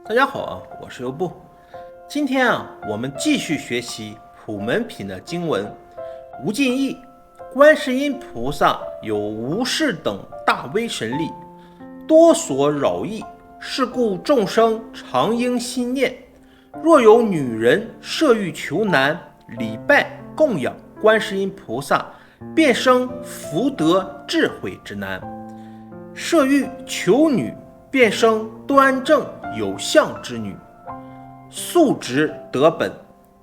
大家好啊，我是优布。今天我们继续学习普门品的经文。无尽意，观世音菩萨有无事等大威神力，多所扰役，是故众生常应心念。若有女人设欲求男，礼拜供养观世音菩萨，便生福德智慧之男；设欲求女，便生端正有相之女，素质得本，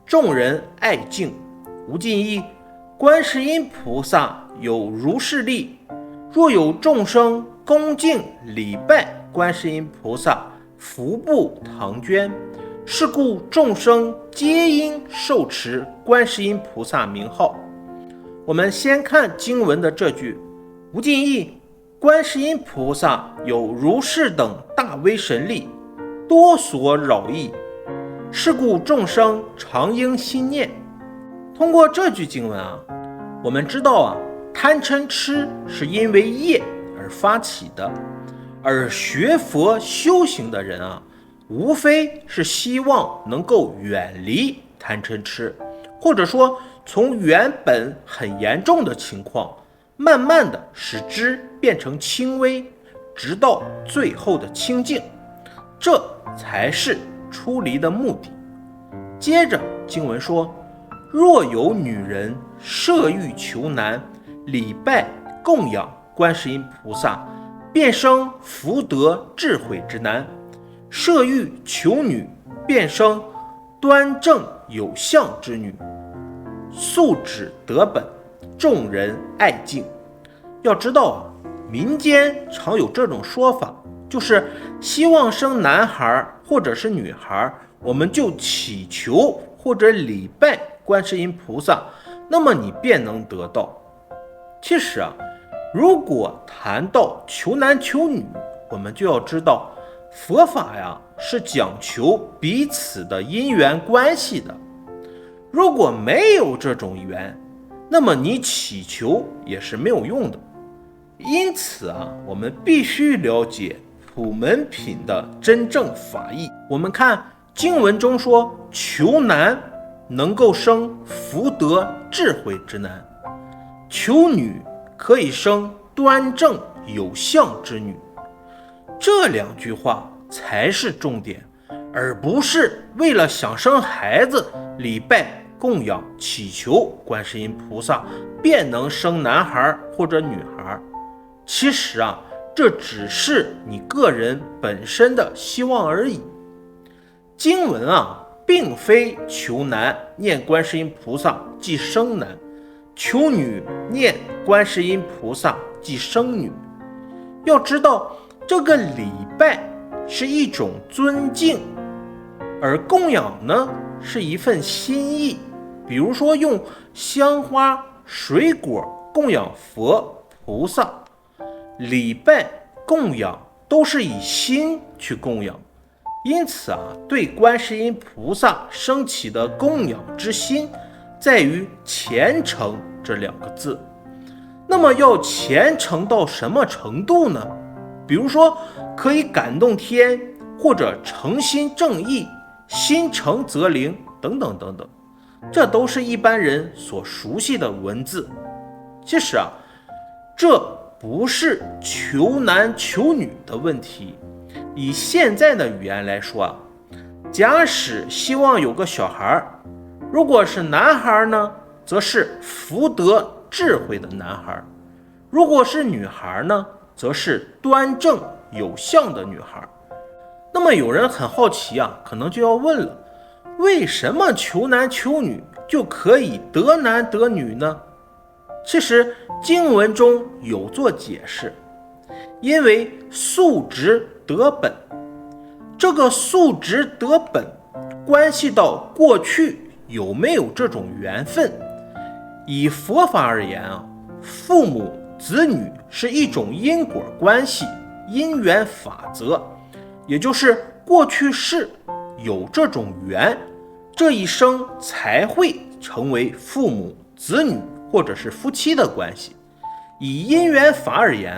众人爱敬。无尽意，观世音菩萨有如是力，若有众生恭敬礼拜观世音菩萨，福布唐捐，是故众生皆应受持观世音菩萨名号。我们先看经文的这句：无尽意，观世音菩萨有如是等大威神力，多所扰役，是故众生常应心念。通过这句经文我们知道贪嗔痴是因为业而发起的，而学佛修行的人无非是希望能够远离贪嗔痴，或者说从原本很严重的情况，慢慢的使之变成轻微，直到最后的清净，这才是出离的目的。接着经文说，若有女人设欲求男，礼拜供养观世音菩萨，便生福德智慧之男；设欲求女，便生端正有相之女，素质得本，众人爱敬。要知道民间常有这种说法，就是希望生男孩或者是女孩，我们就祈求或者礼拜观世音菩萨，那么你便能得到。其实如果谈到求男求女，我们就要知道佛法是讲求彼此的因缘关系的。如果没有这种缘，那么你祈求也是没有用的。因此我们必须了解普门品的真正法义。我们看经文中说，求男能够生福德智慧之男，求女可以生端正有相之女。这两句话才是重点，而不是为了想生孩子礼拜供养祈求观世音菩萨便能生男孩或者女孩。其实这只是你个人本身的希望而已。经文并非求男念观世音菩萨即生男，求女念观世音菩萨即生女。要知道这个礼拜是一种尊敬，而供养呢是一份心意。比如说用香花水果供养佛菩萨，礼拜供养都是以心去供养，因此对观世音菩萨升起的供养之心在于虔诚这两个字。那么要虔诚到什么程度呢？比如说可以感动天，或者诚心正义，心诚则灵等等等等，这都是一般人所熟悉的文字。其实这不是求男求女的问题。以现在的语言来说假使希望有个小孩，如果是男孩呢，则是福德智慧的男孩；如果是女孩呢，则是端正有相的女孩。那么有人很好奇可能就要问了，为什么求男求女就可以得男得女呢？其实经文中有做解释，因为素质得本。这个素质得本关系到过去有没有这种缘分。以佛法而言父母子女是一种因果关系，因缘法则，也就是过去世有这种缘，这一生才会成为父母子女或者是夫妻的关系。以因缘法而言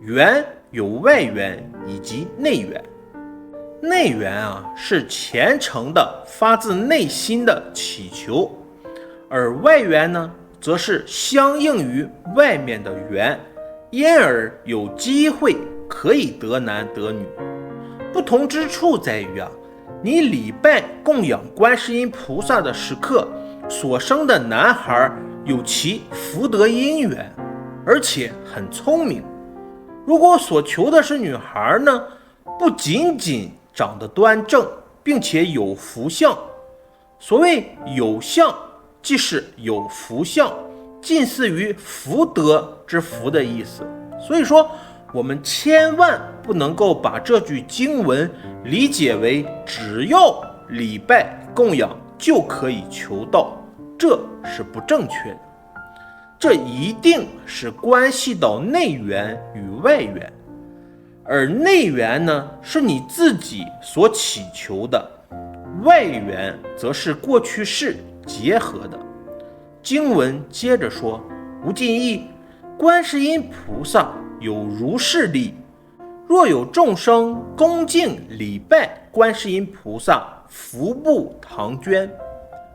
缘有外缘以及内缘。内缘是虔诚的发自内心的祈求，而外缘呢则是相应于外面的缘，因而有机会可以得男得女。不同之处在于你礼拜供养观世音菩萨的时刻所生的男孩有其福德因缘，而且很聪明。如果所求的是女孩呢，不仅仅长得端正，并且有福相。所谓有相，即是有福相，近似于福德之福的意思。所以说我们千万不能够把这句经文理解为只要礼拜供养就可以求道，这是不正确的。这一定是关系到内缘与外缘，而内缘呢是你自己所祈求的，外缘则是过去世结合的。经文接着说，无尽意，观世音菩萨有如是力，若有众生恭敬礼拜观世音菩萨，福布唐捐。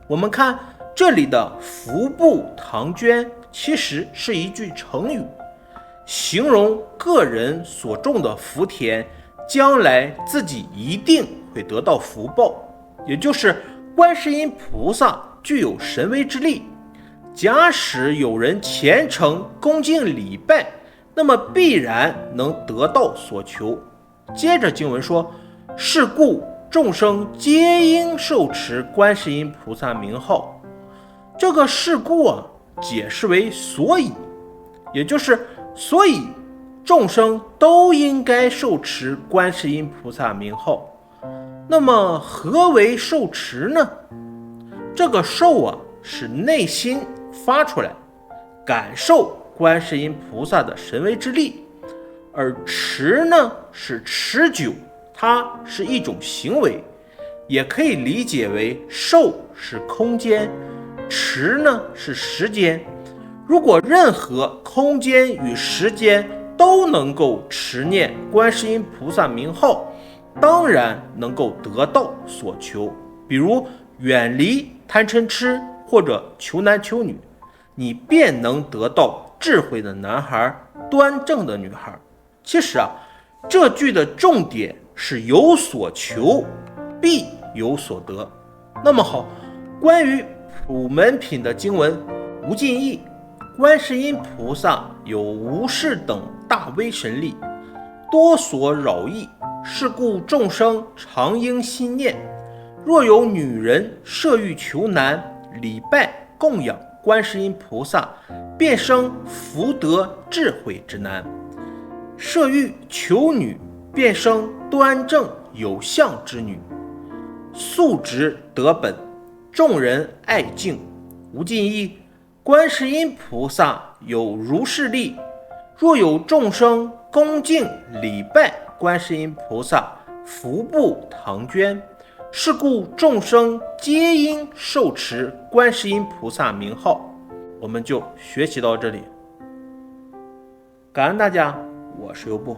我们看这里的福布唐捐其实是一句成语，形容个人所种的福田将来自己一定会得到福报，也就是观世音菩萨具有神威之力，假使有人虔诚恭敬礼拜，那么必然能得到所求。接着经文说，是故众生皆应受持观世音菩萨名号。这个是故解释为所以，也就是所以众生都应该受持观世音菩萨名号。那么何为受持呢？这个受是内心发出来，感受观世音菩萨的神威之力，而持呢是持久，它是一种行为，也可以理解为受是空间，持呢是时间。如果任何空间与时间都能够持念观世音菩萨名号，当然能够得到所求。比如远离贪嗔痴或者求男求女，你便能得到智慧的男孩，端正的女孩。其实这句的重点是有所求必有所得。那么好，关于普门品的经文，无尽意，观世音菩萨有无是等大威神力，多所扰役，是故众生常应心念，若有女人设欲求男，礼拜供养观世音菩萨，便生福德智慧之男；设欲求女，便生端正有相之女。素直得本，众人爱敬。无尽意，观世音菩萨有如是力，若有众生恭敬礼拜观世音菩萨，福布唐捐。是故众生皆应受持观世音菩萨名号。我们就学习到这里，感恩大家，我是优步。